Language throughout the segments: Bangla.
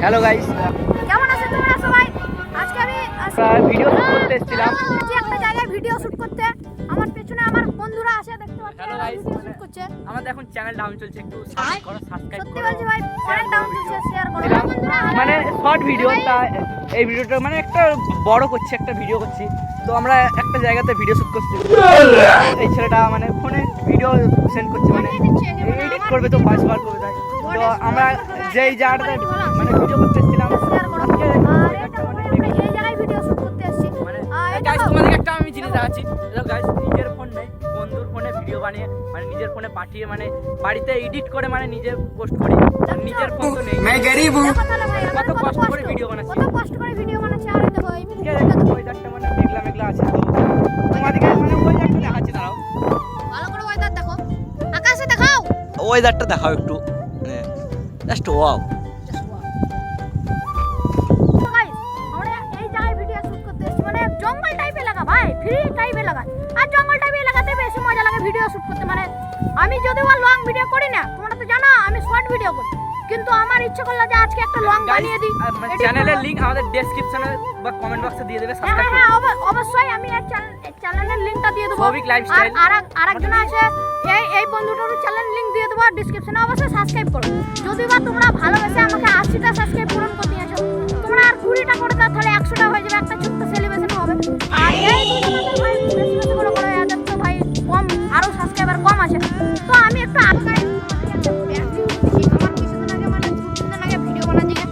হ্যালো গাইস, কেমন আছেন তোমরা সবাই? আজকে আমি ভিডিও শুট করতে এসেছিলাম। একটা জায়গায় ভিডিও শুট করতে। আমার পেছনে আমার বন্ধুরা আছে, দেখতে পাচ্ছেন। হ্যালো গাইস, ভিডিও শুট করছে। আমাদের এখন চ্যানেল ডাউন চলছে, একটু সাবস্ক্রাইব করো, সাবস্ক্রাইব সত্যি করো। বলছি ভাই, অনেক ডাউন চলছে, শেয়ার করো বন্ধুরা। মানে শর্ট ভিডিও, তা এই ভিডিওটা মানে একটা বড় করছি, একটা ভিডিও করছি। তো আমরা একটা জায়গাতে ভিডিও শুট করছি। এই ছেলেটা মানে ফোনে ভিডিও সেন্ড করছে, মানে এডিট করবে তো ভয়েস বার করবে তাই। তো আমরা যেই জায়গাটাতে মানে ভিডিও করতে এসেছিলাম, শেয়ার করো। আর এটা ভাই আমরা এই জায়গায় ভিডিও শুট করতে এসেছি। মানে এটা গাইস তো- তোমাদেরকে একটা আমি জিনিস দেখাচ্ছি। দেখো গাইস, নিজের ফোন নেই, বন্ধুর ফোনে ভিডিও বানিয়ে মানে নিজের ফোনে পাঠিয়ে মানে বাড়িতে এডিট করে মানে নিজে পোস্ট করি। আর নিজের ফোন তো নেই। দেখো তাহলে ভাই, কত আমাদের কষ্ট করে ভিডিও বানাচ্ছি। কত কষ্ট করে ভিডিও বানাচ্ছি। আর এই দেখো এই ঠিক আছে, ওয়েদারটা মানে মেঘলা মেঘলা আছে। তো তোমাদেরকে মানে ওয়েদারটা দেখাচ্ছি, দাঁড়াও। ভালো করে ওয়েদার দেখো, আকাশে দেখাও। ওয়েদারটা দেখাও একটু, জাস্ট ওয়াও। তো guys, আমরা এই জায়গায় ভিডিও শুট করতে এসেছি, মানে জঙ্গল টাইপ এলাকা ভাই, ফ্রি টাইপ এলাকা। আর জঙ্গল টাইপ এলাকাতে বেশি মজা লাগে ভিডিও শুট করতে। মানে আমি যদিও লং ভিডিও করি না, তোমরা তো জানো আমি শর্ট ভিডিও করি, কিন্তু আমার ইচ্ছে করলো যে আজকে একটা লং বানিয়ে দিই। চ্যানেলের লিংক আমাদের ডেসক্রিপশনে বা কমেন্ট বক্সে দিয়ে দেবে, হ্যাঁ সাবস্ক্রাইব হ্যাঁ করবে। অবশ্যই আমি এই চ্যানেলের লিংকটা দিয়ে দেবো। সৌভিক লাইফস্টাইল। আর আরেকজন আছে, এই বন্ধুটারও চ্যানেল লিংক দিয়ে দেবো ডেসক্রিপশনে, অবশ্যই সাবস্ক্রাইব করো। যদি বা তোমরা ভালোবেসে আমাকে 80টা সাবস্ক্রাইব পূরণ করে দিয়েছো, তোমরা আর 20টা করে দাও, তাহলে 100টা হয়ে যাবে, একটা ছোট্ট সেলিব্রেশন হবে। আর এই দুজনের ভাই বেশি বেশি করে করো, এদের তো ভাই কম, আরো সাবস্ক্রাইবার কম আছে। তো আমি একটু আগে আমার কিছুদিন আগে মানে 2-3 দিন আগে ভিডিও বানাতে গিয়ে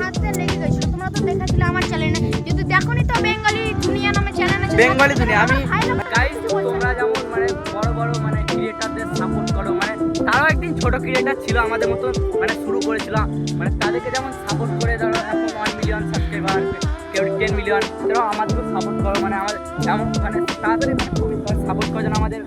হাতে লেগে গেছিল। তোমরা তো দেখেছিলে আমার চ্যানেলে, যদি দেখোনি তো বেঙ্গলি দুনিয়া নামে চ্যানেল আছে। বেঙ্গলি দুনিয়া। আমি ভাই না, গাইস, কিছু বলছি না। তোমরা যেমন মানে বড় বড় মানে ক্রিয়েটারদের সাপোর্ট করো, মানে তারাও একদিন ছোট ক্রিয়েটার ছিল আমাদের মতো, মানে শুরু করেছিল, মানে তাদেরকে যেমন সাপোর্ট করে ধরো এখন 1 মিলিয়ন সাবস্ক্রাইবার, কেউ 10 মিলিয়ন, তারাও আমাদেরকে সাপোর্ট করো, মানে আমাদের এমন মানে তাড়াতাড়ি মানে খুবই সাপোর্ট করে যেন আমাদের